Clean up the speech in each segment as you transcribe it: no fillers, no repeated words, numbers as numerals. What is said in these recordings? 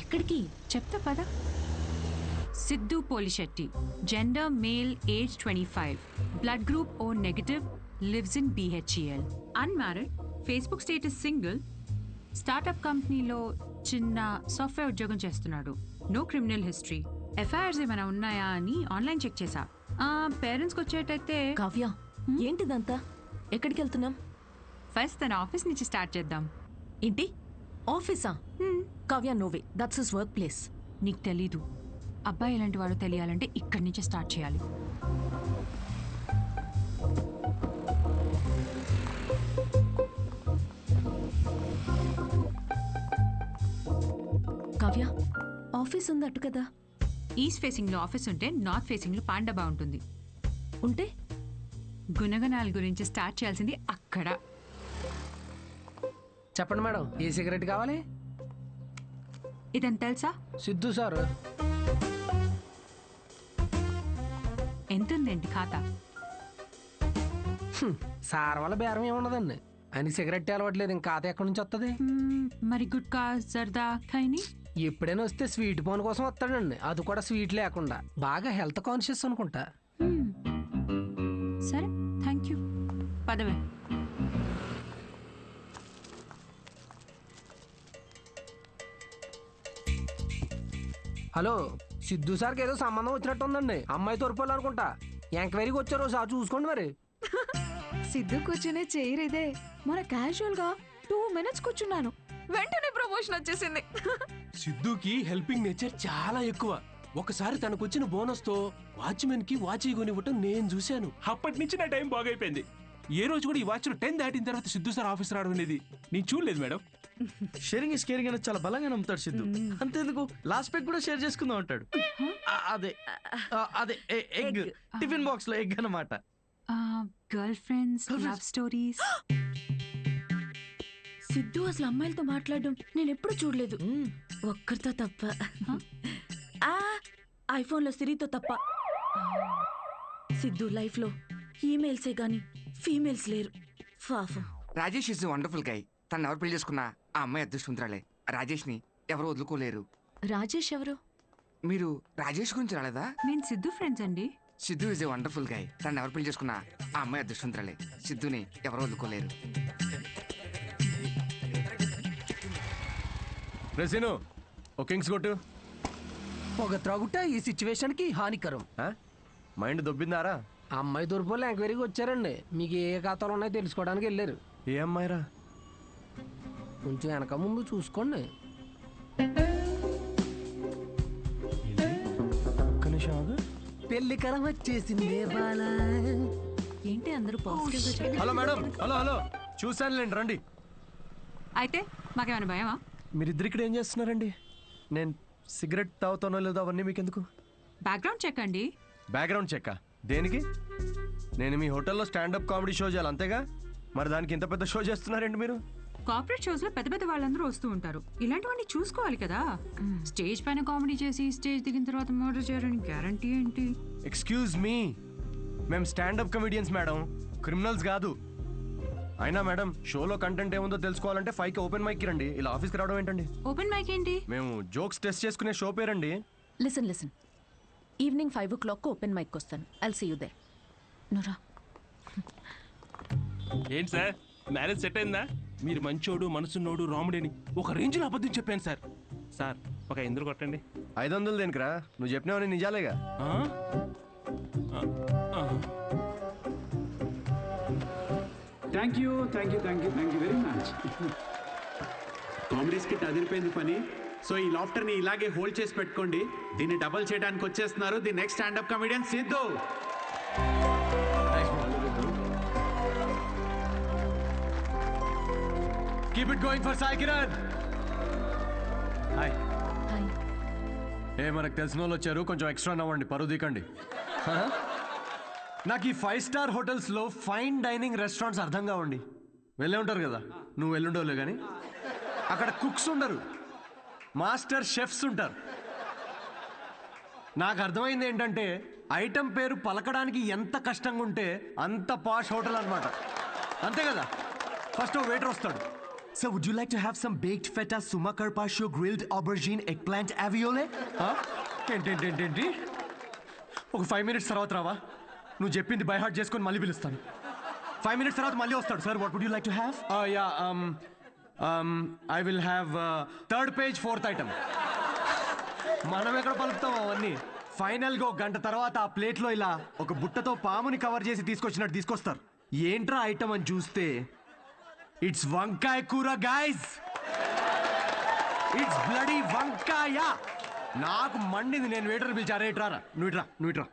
ఎక్కడికి చెప్తా పద. Siddhu Polishetty, gender male, age 25, blood group O negative, lives in BHEL, unmarried, Facebook status single, startup కంపెనీలో చిన్న సాఫ్ట్వేర్ ఉద్యోగం చేస్తున్నాడు. No criminal history. ఎఫ్ఐఆర్స్ ఏమైనా ఉన్నాయా అని ఆన్లైన్ చెక్ చేశా. పేరెంట్స్కి వచ్చేటైతే. కావ్య, ఏంటిదంతా? ఎక్కడికి వెళ్తున్నాం? ఫస్ట్ తన ఆఫీస్ నుంచి స్టార్ట్ చేద్దాం. ఏంటి ఆఫీసా? Kavya, no way, that's his workplace. నీకు తెలీదు, అబ్బాయి ఎలాంటి వాడో తెలియాలంటే ఇక్కడి నుంచే స్టార్ట్ చేయాలి. కావ్య, ఆఫీస్ ఉంది అటు కదా. ఈస్ట్ ఫేసింగ్ లో ఆఫీస్ ఉంటే నార్త్ ఫేసింగ్ లో పాండబా ఉంటుంది. ఉంటే గుణగణాల గురించి స్టార్ట్ చేయాల్సింది అక్కడ. చెప్పండి మేడం, ఏ సిగరెట్ కావాలి? ఇదని తెలుసా? సిద్ధు సార్. ఎంతుందేంటి ఖాతా? సార్ వల్ల బేరం ఏముండదండి. ఆయన సిగరెట్ అలవట్లేదు, ఇంకా ఖాతా ఎక్కడి నుంచి వస్తుంది? మరి గుట్కా, జర్దా, ఖైని ఎప్పుడైనా వస్తే స్వీట్ పోన్ కోసం వస్తాడండి, అది కూడా స్వీట్ లేకుండా. బాగా హెల్త్ కాన్షియస్ అనుకుంటా. సరే, థ్యాంక్ యూ. పదవే. హలో, సిద్ధు సార్కి ఏదో సంబంధం వచ్చినట్టు ఉందండి. అమ్మాయి తోరుపోలు అనుకుంటా. ఎంక్వైరీకి వచ్చారు, సార్ చూసుకోండి మరి. సిద్ధు కూర్చునే చైర్ ఇదే. మన క్యాజువల్ గా 2 minutes కూర్చున్నాను, వెంటనే ప్రమోషన్ వచ్చేసింది. సిద్ధుకి హెల్పింగ్ నేచర్ చాలా ఎక్కువ. ఒకసారి తనకొచ్చిన బోనస్ తో వాచ్మెన్ కి వాచ్ కొనివ్వటం నేను చూశాను. అప్పటి నుంచి నా టైం బాగైపోయింది. ఏ రోజు కూడా ఈ వాచ్ 10 దాటిన తర్వాత సిద్ధు సార్ ఆఫీస్ రావడం అనేది నేను చూడలేదు మేడం. షేరింగ్ ఇస్ కేరింగ్ అనేది చాలా బలంగా నమ్ముతాడు సిద్ధు. అంతేందుకు లాస్ట్ పెగ్ కూడా షేర్ చేసుకుందాం అంటాడు. అదే అదే ఎగ్, టిఫిన్ బాక్స్ లో ఎగ్ అన్నమాట. Girl friends, love stories. Siddhu అసలు అమ్మాయిలతో మాట్లాడడం నేను ఎప్పుడు చూడలేదు, ఒక్కరితో తప్ప. ఐఫోన్ లో సిరితో తప్ప. సిద్ధు లైఫ్ లో ఈమెయిల్సే గాని ఫీమేల్స్ లేరు. పాపం. Rajesh is wonderful guy. తను ఎవరు పెళ్లి చేసుకున్నా ఆ అమ్మాయి అదృష్టవంతురాలే. రాజేష్ ని ఎవరు వదులుకోలేరు. రాజేష్ ఎవరు? మీరు రాజేష్ గురించి రాలేదా? నేను సిద్ధు ఫ్రెండ్స్ అండి. Siddhu is a wonderful guy. తను ఎవరు పెళ్లి చేసుకున్నా ఆ అమ్మాయి అదృష్టవంతురాలే. సిద్ధుని ఎవరు వదులుకోలేరు. రెసిను ఓ కింగ్స్ కొట్టు. పొగ త్రాగుట ఈ సిచ్యువేషన్ కి హానికరం. మైండ్ దొబ్బిందారా? అమ్మాయి తోరుపోలు ఎంక్వైరీకి వచ్చారండి. మీకు ఏ ఖాతాలు ఉన్నాయో తెలుసుకోవడానికి వెళ్ళారు. ఏ అమ్మాయిరా? కొంచెం వెనక ముందు చూసుకోండి. పెళ్లి కరం వచ్చేసింది. ఏంటి అందరూ పాజిటివ్? హలో మేడం, హలో చూశానులేండి, రండి. అయితే మాకేమైనా భయమా? మీరిద్దరు ఇక్కడ ఏం చేస్తున్నారండి? నేను సిగరెట్ తాగుతానో లేదో అవన్నీ మీకెందుకు? బ్యాక్గ్రౌండ్ చెక్ అండి. బ్యాక్గ్రౌండ్ చెక్ దేనికి? నేను మీ హోటల్లో స్టాండప్ కామెడీ షో చేయాలి అంతేగా? మరి దానికి ఇంత పెద్ద షో చేస్తున్నారండి మీరు? కార్పొరేట్ షోస్ లో పెద్ద పెద్ద వాళ్ళందరూ వస్తూ ఉంటారు. ఇలాంటివన్నీ చూసుకోవాలి కదా. స్టేజ్ పైన కామెడీ చేసి స్టేజ్ దిగిన తర్వాత మర్డర్ చేయడానికి గ్యారంటీ ఏంటి? ఎక్స్క్యూజ్ మీ, మేము స్టాండప్ కమెడియన్స్ మేడం, క్రిమినల్స్ కాదు. అయినా మేడం, షోలో కంటెంట్ ఏముందో తెలుసుకోవాలంటే 5కి ఓపెన్ మైక్ రండి. ఇలా ఆఫీస్కి రావడం ఏంటండి? ఓపెన్ మైక్ ఏంటి? మేము జోక్స్ టెస్ట్ చేసుకునే షో పేరండి. Listen, evening 5 o'clock open mic వస్తాను. I'll see you there. నురా. ఏంటి సార్, మ్యారేజ్ సెట్ అయిందా? మీరు మంచోడు, మనసున్నోడు, రాముడేని ఒక రేంజ్లో అబద్ధం చెప్పాను సార్. సార్ ఒక 500 కొట్టండి. 500 దేనికిరా? నువ్వు చెప్పినావని నిజాలేగా. Thank you very much. Comedy skit అదిరిపోయింది పని. సో ఈ లాఫ్టర్ ని ఇలాగే హోల్డ్ చేసి పెట్టుకోండి. దీన్ని డబల్ చేయడానికి వచ్చేస్తున్నారు the next standup comedian Siddhu. Keep it going for Sai Kiran. Hi. మనకు తెలిసిన వాళ్ళు వచ్చారు, కొంచెం ఎక్స్ట్రా నవ్వండి, పరువు దికండి. నాకు ఈ 5 star హోటల్స్లో ఫైన్ డైనింగ్ రెస్టారెంట్స్ అర్థం కావండి. వెళ్ళే ఉంటారు కదా, నువ్వు వెళ్ళుండవులే కానీ. అక్కడ కుక్స్ ఉండరు, మాస్టర్ షెఫ్స్ ఉంటారు. నాకు అర్థమైంది ఏంటంటే, ఐటెం పేరు పలకడానికి ఎంత కష్టంగా ఉంటే అంత పాష్ హోటల్ అనమాట. అంతే కదా. ఫస్ట్ వెయిటర్ వస్తాడు, Sir, would you like to have some baked feta, suma carpaccio, grilled aubergine, eggplant aviole? ఏంటి ఒక 5 minutes తర్వాత రావా? నువ్వు చెప్పింది బై హార్ట్ చేసుకొని మళ్ళీ పిలుస్తాను. 5 minutes తర్వాత మళ్ళీ వస్తాడు. Sir, what would you like to have? I will have third page, fourth item. మనం ఎక్కడ పలుకుతాం అవన్నీ? ఫైనల్గా ఒక గంట తర్వాత ఆ ప్లేట్లో ఇలా ఒక బుట్టతో పాముని కవర్ చేసి తీసుకొచ్చినట్టు తీసుకొస్తారు. ఏంట్రా ఐటమ్ అని చూస్తే ఇట్స్ వంకాయ కూర గైస్. ఇట్స్ బ్లడీ వంకాయ. నాకు మండింది. నేను వెయిటర్ పిలిచారా? ఇట్రారా, నువ్వు ఇట్రా.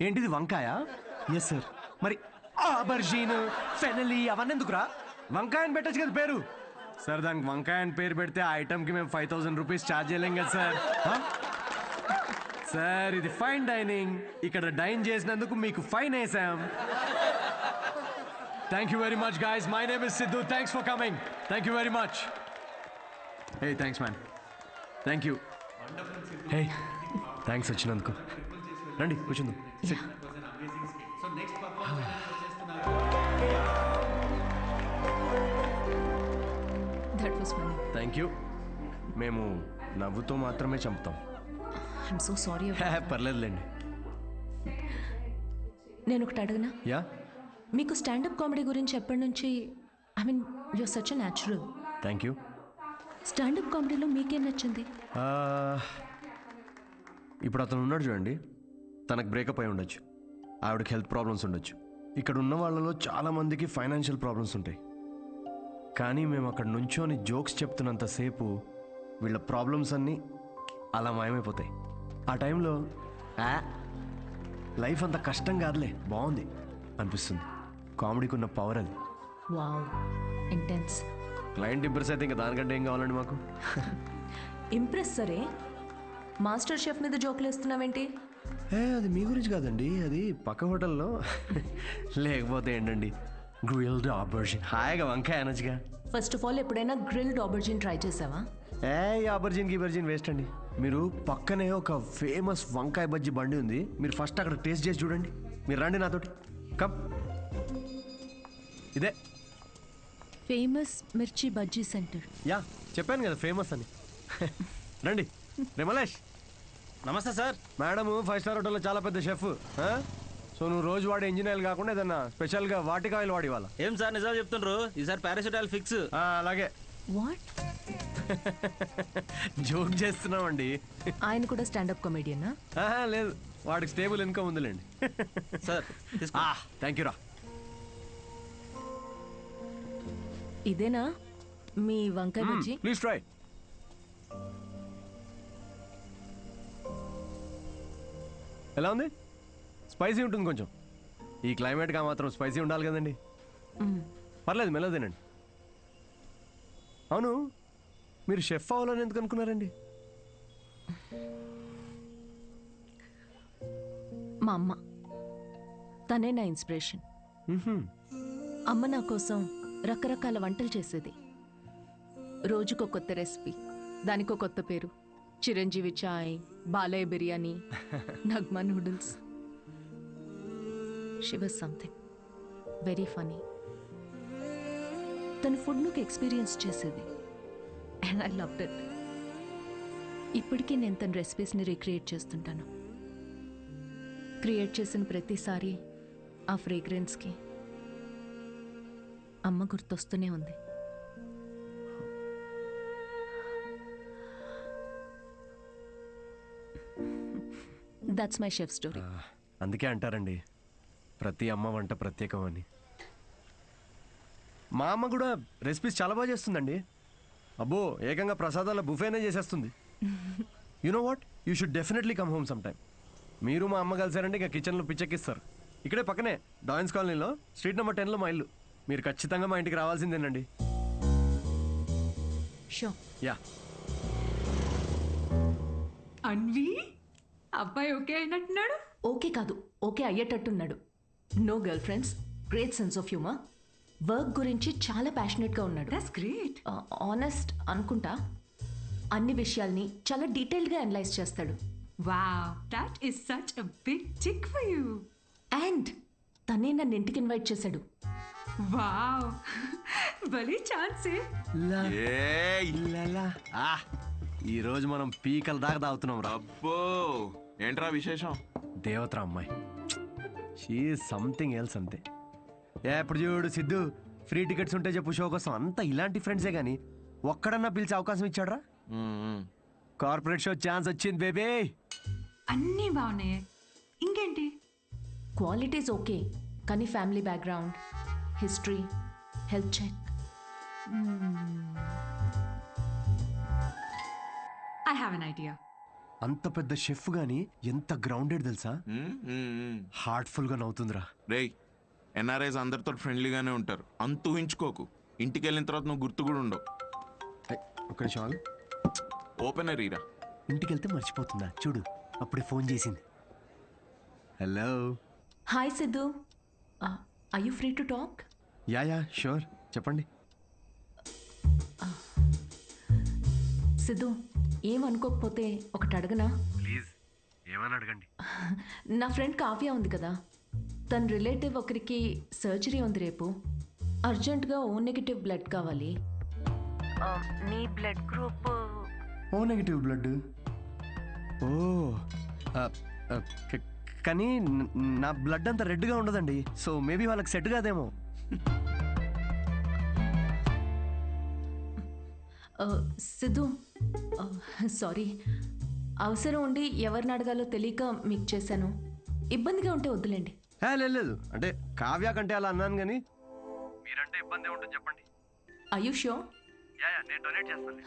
ఏంటిది వంకాయ? Yes sir. మరి ఆబర్జీన్, ఫెనలీ అవన్నీ ఎందుకురా? వంకాయ అని పెట్టచ్చు కదా పేరు. సార్ దానికి వంకాయ అని పేరు పెడితే ఆ ఐటమ్కి మేము 5,000 రూపీస్ ఛార్జ్ చేయలేం కదా సార్. సార్ ఇది ఫైన్ డైనింగ్. ఇక్కడ డైన్ చేసినందుకు మీకు ఫైన్ వేసాం. Thank you very much guys. My name is Siddhu. Thanks for coming. Thank you very much. Hey thanks man. Thank you. Hey thanks వచ్చినందుకు. రండి కూర్చుందాం. That was funny. Thank you. మేము నవ్వుతో మాత్రమే చంపుతాం. I'm so sorry. పర్లేదులేండి. నేను ఒకటి అడగనా? యా. మీకు స్టాండప్ కామెడీ గురించి ఎప్పటి నుంచి? I mean you're such a natural. Thank you. Standup కామెడీలో మీకేం నచ్చింది? ఇప్పుడు అతను ఉన్నాడు చూడండి, తనకు బ్రేకప్ అయి ఉండొచ్చు, ఆవిడకి హెల్త్ ప్రాబ్లమ్స్ ఉండొచ్చు. ఇక్కడ ఉన్న వాళ్ళలో చాలామందికి ఫైనాన్షియల్ ప్రాబ్లమ్స్ ఉంటాయి. కానీ మేము అక్కడ నుంచోని జోక్స్ చెప్తున్నంతసేపు వీళ్ళ ప్రాబ్లమ్స్ అన్నీ అలా మాయమైపోతాయి. ఆ టైంలో లైఫ్ అంత కష్టం కాదులే, బాగుంది అనిపిస్తుంది. కామెడీకి ఉన్న పవర్ అది. Wow, intense. క్లయింట్ ఇంప్రెస్ అయితే ఇంకా దానికంటే ఏం కావాలండి మాకు? ఇంప్రెస్ సరే, మాస్టర్ షెఫ్ మీద జోకులు వేస్తున్నావేంటి? అది మీ గురించి కాదండి, అది పక్క హోటల్లో. లేకపోతే ఏంటండి, గ్రిల్డ్ ఆబర్జిన్. హాయిగా వంకాయ అనొచ్చుగా. ఫస్ట్ ఆఫ్ ఆల్ ఎప్పుడైనా గ్రిల్డ్ ఆబర్జిన్ ట్రై చేసావా? ఆబర్జిన్ గిబర్జిన్ వేస్ట్ అండి. మీరు పక్కనే ఒక ఫేమస్ వంకాయ బజ్జీ బండి ఉంది, మీరు ఫస్ట్ అక్కడ టేస్ట్ చేసి చూడండి. మీరు రండి నాతోటి, కమ్. ఇదే ఫేమస్ మిర్చి బజ్జీ సెంటర్. యా, చెప్పాను కదా ఫేమస్ అని. రండి. రిమలేష్. నమస్తే సార్. మేడము 5 స్టార్ హోటల్లో చాలా పెద్ద షెఫ్. సో నువ్వు రోజు వాడే ఇంజిన్ ఆయిల్ కాకుండా ఏదన్నా స్పెషల్గా వాటికి ఆయిల్ వాడి వాళ్ళ. ఏం సార్ నిజాలు చెప్తుండ్రు? ఈసారి పారాషూట్ ఫిక్స్. అలాగే. వాట్? జోక్ చేస్తున్నామండి. ఆయన కూడా స్టాండప్ కామెడియనా? లేదు, వాడికి స్టేబుల్ ఇన్కమ్ ఉందిలేండి. సార్ థ్యాంక్ యూ రా. ఇదేనా మీ వంకాయ బజ్జీ? Please try. ఎలా ఉంది? స్పైసీ ఉంటుంది కొంచెం. ఈ క్లైమేట్గా మాత్రం స్పైసీ ఉండాలి కదండి. పర్లేదు, మెల్లగా తినండి. అవును, మీరు షెఫ్ అవ్వాలని ఎందుకు అనుకున్నారండి? మా అమ్మ, తనే నా ఇన్స్పిరేషన్. అమ్మ నా కోసం రకరకాల వంటలు చేసేది. రోజుకో కొత్త రెసిపీ, దానికో కొత్త పేరు. చిరంజీవి చాయ్, Balayya biryani, Nagma noodles. She was something very funny. తన ఫుడ్ నాకు ఎక్స్పీరియన్స్ చేసేది, అండ్ ఐ లవ్డ్ ఇట్. ఇప్పటికీ నేను తన రెసిపీస్ని రీక్రియేట్ చేస్తుంటాను. క్రియేట్ చేసిన ప్రతిసారి ఆ ఫ్రేగ్రెన్స్కి అమ్మ గుర్తొస్తూనే ఉంది. That's my chef story. అందుకే అంటారండి, ప్రతి అమ్మ వంట ప్రత్యేకం అని. మా అమ్మ కూడా రెసిపీస్ చాలా బాగా చేస్తుందండి. అబ్బో, ఏకంగా ప్రసాదాల బుఫేనే చేసేస్తుంది. You know what, you should definitely come home some time. మీరు మా అమ్మ కలిసారంటే ఇక కిచెన్లో పిచ్చెక్కిస్తారు. ఇక్కడే పక్కనే డాయన్స్ కాలనీలో స్ట్రీట్ నెంబర్ 10లో మా ఇల్లు. మీరు ఖచ్చితంగా మా ఇంటికి రావాల్సిందేనండి. షో. యా. అన్వి, అబ్బాయి ఓకే అయినట్టున్నాడు. ఓకే కాదు, ఓకే అయ్యేటట్టున్నాడు. No girl friends, great sense of humour. Work గురించి చాలా ప్యాషనెట్గా ఉన్నాడు. That's great. ఆనెస్ట్ అనుకుంటా. అన్ని విషయాల్ని చాలా డీటెయిల్గా అనలైజ్ చేస్తాడు. Wow, that is such a big tick for you. And తనే నన్ను ఇంటికి ఇన్వైట్ చేశాడు. వావ్, భలే ఛాన్సే. ఈ రోజు మనం పీకల దాకా తాగుతున్నాం రా. అబ్బో, ఏంట్రా విశేషం? దేవతరా అమ్మాయి, షీ సంథింగ్ ఎల్స్ అంతే. ఎప్పుడు చూడు సిద్ధు, ఫ్రీ టికెట్స్ ఉంటే చెప్పు షో కోసం. అంతా ఇలాంటి ఫ్రెండ్సే కానీ ఒక్కడన్నా పిలిచే అవకాశం ఇచ్చాడ్రా? కార్పొరేట్ షో ఛాన్స్ వచ్చింది బేబీ. అన్నీ బాగున్నాయి, ఇంకేంటి? క్వాలిటీస్ ఓకే, కానీ family background, history, health check. I have an idea. అంత పెద్ద షెఫ్ గానీ ఎంత గ్రౌండెడ్ తెలుసా? హార్ట్ఫుల్ గా నవ్వుతుందిరా. రేయ్, ఎన్ఆర్ఐస్ అందరితో ఫ్రెండ్లీగానే ఉంటారు, అంత ఊహించుకోకు. ఇంటికి వెళ్ళిన తర్వాత నువ్వు గుర్తు కూడా ఉండవు. ఒక నిమిషం, ఓపెనర్ ఈరా. ఇంటికి వెళ్తే మర్చిపోతుందా చూడు, అప్పుడే ఫోన్ చేసింది. Hello. Hi Siddhu, are you free to talk? Ya sure, చెప్పండి. సిద్ధు, ఏమనుకోకపోతే ఒకటి అడగనా? ప్లీజ్, ఏమని అడగండి. నా ఫ్రెండ్ కావ్య ఉంది కదా, తన రిలేటివ్ ఒకరికి సర్జరీ ఉంది రేపు. అర్జెంటుగా ఓ నెగిటివ్ బ్లడ్ కావాలి. నీ blood group O negative blood. O కానీ నా బ్లడ్ అంత రెడ్గా ఉండదండి, సో మేబీ వాళ్ళకి సెట్ కాదేమో. సిద్ధు, సారీ, అవసరం ఉండి ఎవరిని అడగాలో తెలియక మీకు చేశాను. ఇబ్బందిగా ఉంటే వద్దులేండి. లేదు, అంటే కావ్య కంటే అలా అన్నాను కానీ మీరంటే ఇబ్బంది ఉంటుంది చెప్పండి. Are you sure? నేను డొనేట్ చేస్తాను.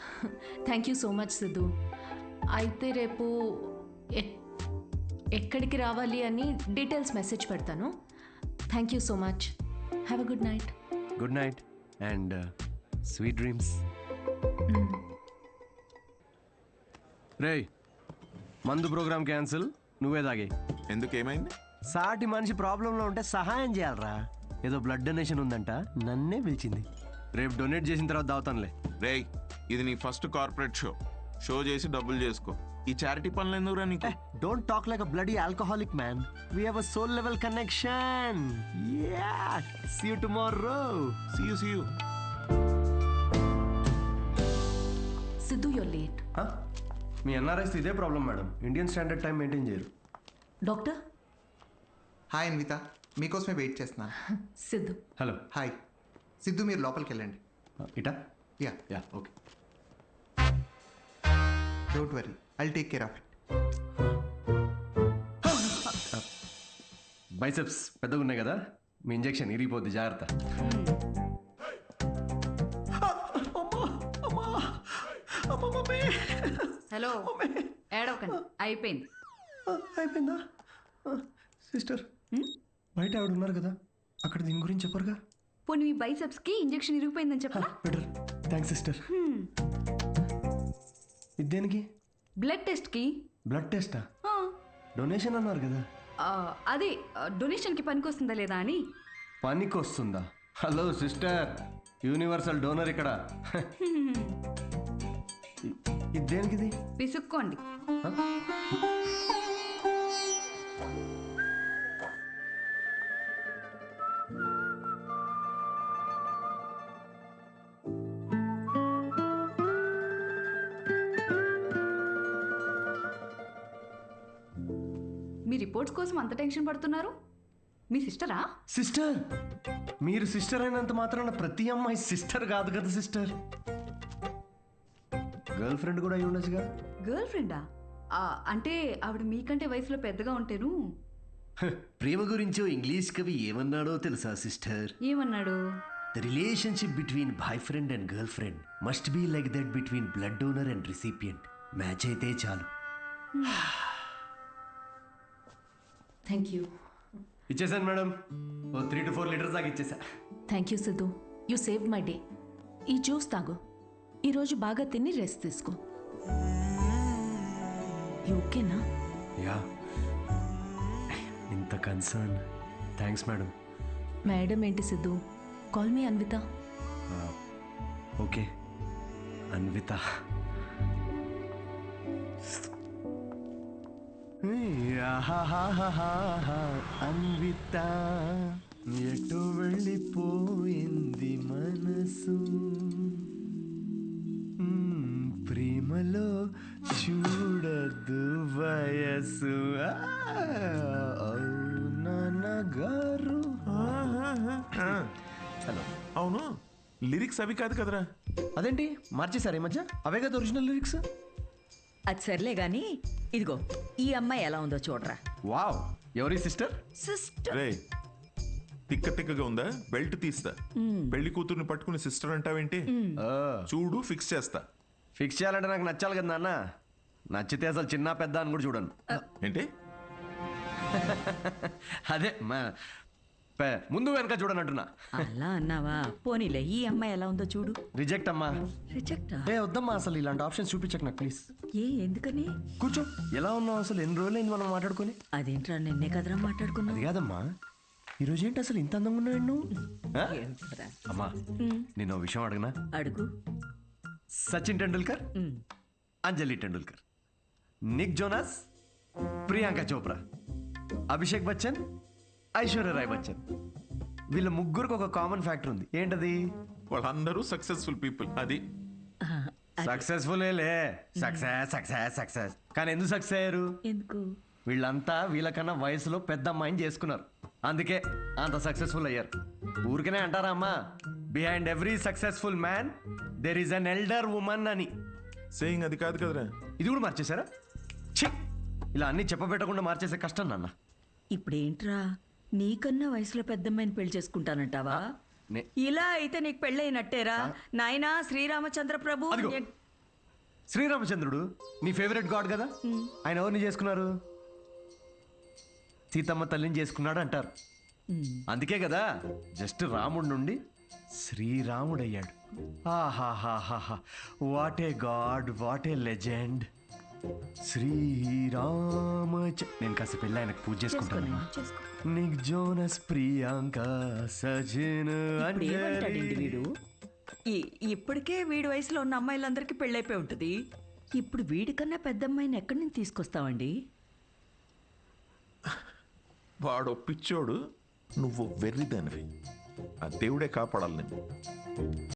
Thank you so much Siddhu. అయితే రేపు ఎక్కడికి రావాలి అని డీటెయిల్స్ మెసేజ్ పెడతాను. Thank you so much. Have a good night. Good night and sweet dreams. రేయ్, మందు ప్రోగ్రామ్ క్యాన్సిల్, నువ్వే తాగే. ఎందుకు, ఏమైంది? సాటి మనిషి ప్రాబ్లంలో ఉంటే సహాయం చేయాలరా. ఏదో బ్లడ్ డొనేషన్ ఉందంట, నన్నే పిలిచింది. రేపు డొనేట్ చేసిన తర్వాత దావుతానులే. రేయ్, ఇది నీ ఫస్ట్ కార్పొరేట్ షో చేసి డబ్బులు చేసుకో. ఈ చారిటీ పనులు ఎందుకురా నీకు? Don't talk like a bloody alcoholic man. We have a soul level connection. Yeah, see you tomorrow. See you. Siddhu, you're late. మీ ఎన్ఆర్ఐస్ ఇదే problem madam, Indian standard time maintain చేయరు. డాక్టర్. హాయ్ అన్విత, మీకోసమే wait చేస్తున్నాను. Siddhu. Hello. Hi Siddhu, మీరు లోపలికి వెళ్ళండి. ఇటా? Yeah okay. Don't worry, I'll take care of it. Biceps పెద్దగా ఉన్నాయి కదా, మీ ఇంజెక్షన్ ఇరిగిపోద్ది, జాగ్రత్త. హలో, ఏడవకండి, అయిపోయింది. అయిపోయిందా? సిస్టర్, బయట ఆవిడ ఉన్నారు కదా, అక్కడ దీని గురించి చెప్పరుగా? పోనీ మీ బైసెప్స్కి ఇంజెక్షన్ ఇరిగిపోయిందని చెప్పరా? బెటర్. Thanks sister. ఇది దేనికి? బ్లడ్ టెస్ట్కి. బ్లడ్ టెస్టా? డొనేషన్ అన్నారు కదా. అదే డొనేషన్కి పనికొస్తుందా లేదా అని. పనికొస్తుందా? హలో సిస్టర్, యూనివర్సల్ డోనర్ ఇక్కడ. ఇది దేనికిది? పిసుక్కోండి. మీ రిపోర్ట్స్ కోసం అంత టెన్షన్ పడుతున్నారు? మీ సిస్టరా? సిస్టర్? మీరు సిస్టర్ అయినంత మాత్రాన ప్రతి అమ్మాయి సిస్టర్ కాదు కదా సిస్టర్. గర్ల్ ఫ్రెండ్ కూడా అయి ఉండొచ్చుగా. గర్ల్ ఫ్రెండా? అంటే ఆవిడ మీకంటే వయసులో పెద్దగా ఉంటేను. ప్రేమ గురించో ఇంగ్లీష్ కవి ఏమన్నాడో తెలుసా సిస్టర్? ఏమన్నాడు? The relationship between boy friend and girl friend must be like that between blood donor and recipient. Match అయితే చాలు. Thank you. ఇచ్చేసాను మేడం, 3 to 4 లీటర్స్ దాకా ఇచ్చేసా. Thank you Siddhu, you save my day. ఈ జ్యూస్ తాగు, ఈరోజు బాగా తిని రెస్ట్ తీసుకో. ఓకేనా? యా. ఇంత కన్సర్న్, థ్యాంక్స్ మేడం. మేడం ఏంటి Siddhu, call me Anvitha. Okay Anvitha. Anvitha ఎటు వెళ్ళిపోయింది మనసు ప్రేమలో చూడదు వయసు నాన్నగారు. హలో, అవును లిరిక్స్ అవి కాదు కదరా. అదేంటి మార్చేశారు ఈ మధ్య? అవే కదా ఒరిజినల్ లిరిక్స్. అది సర్లే గాని ఇదిగో ఈ అమ్మాయి ఎలా ఉందో చూడరా. వావ్, ఎవరి సిస్టర్? సిస్టర్. రే తిక్క తిక్కగా ఉందా? బెల్ట్ తీస్తా. పెళ్లి కూతుర్ని పట్టుకుని సిస్టర్ అంటావేంటి? చూడు ఫిక్స్ చేస్తా. ఫిక్స్ చేయాలంటే నాకు నచ్చాలి కదా నాన్న. నచ్చితే అసలు చిన్న పెద్ద అని కూడా చూడను. ఏంటి? అదే ముందు వెనక చూడనంటున్నా. అలా అన్నావా? పోనీలే, ఈ అమ్మాయి ఎలా ఉందో చూడు. రిజెక్ట్ అమ్మా. రిజెక్టా? వద్దమ్మా, అసలు ఇలాంటి ఆప్షన్స్ చూపించక నాకు ప్లీజ్. ఎందుకని? కూర్చో. ఎలా ఉన్నావు అసలు? ఎన్ని రోజులైంది మనం మాట్లాడుకొని? అదేంట్రా, నిన్నే కదరా మాట్లాడుకున్నా. అది కాదమ్మా, ఈరోజు ఏంటి అసలు ఇంత అందంగా ఉన్నావు నువ్వు? అమ్మా, నేను విషయం అడగనా? అడుగు. సచిన్ టెండూల్కర్, అంజలి టెండూల్కర్, నిక్ జోనాస్, ప్రియాంక చోప్రా, అభిషేక్ బచ్చన్, ఐశ్వర్య రాయ్ బచ్చన్, వీళ్ళ ముగ్గురికి ఒక కామన్ ఫ్యాక్టర్ ఉంది. ఏంటది? వాళ్ళందరూ సక్సెస్ఫుల్ పీపుల్. అది సక్సెస్ఫుల్ సక్సెస్ సక్సెస్ సక్సెస్. కానీ ఎందుకు సక్సెస్ అయ్యారు? ఎందుకు? వీళ్ళంతా వీళ్ళకన్నా వయసులో పెద్ద అమ్మాయిని చేసుకున్నారు, అందుకే అంత సక్సెస్ఫుల్ అయ్యారు. ఊరికనే అంటారా అమ్మా, behind every successful man there is an elder woman అని. సేయింగ్ అది కాదు కదరా. ఇది కూడా మార్చేశారా? ఛీ, ఇలా అన్ని చెప్పబెట్టకుండా మార్చేసే కష్టం నాన్న. ఇప్పుడేంట్రా, నీకన్నా వయసులో పెద్దమ్మాయిని పెళ్లి చేసుకుంటానంటావా? ఇలా అయితే నీకు పెళ్ళైనట్టేరా నాయనా. శ్రీరామచంద్ర ప్రభు. శ్రీరామచంద్రుడు నీ ఫేవరెట్ గాడ్ కదా, ఆయన ఎవరిని చేసుకున్నారు? సీతమ్మ తల్లిని చేసుకున్నాడు అంటారు. అందుకే కదా జస్ట్ రాముడి నుండి శ్రీరాముడు అయ్యాడు. ఆహాహాహా, what a god, what a legend. Srirama. నేను కాస్త పెళ్ళి ఆయనకు పూజ చేసుకుంటాను. Nick Jonas, Priyanka, Sajin. వీడు ఇప్పటికే వీడి వయసులో ఉన్న అమ్మాయిలందరికీ పెళ్ళైపోయి ఉంటుంది. ఇప్పుడు వీడికన్నా పెద్ద అమ్మాయిని ఎక్కడి నుంచి తీసుకొస్తావండి? వాడు పిచ్చోడు, నువ్వు వెర్రిదానివి. ఆ దేవుడే కాపాడాలి నేను.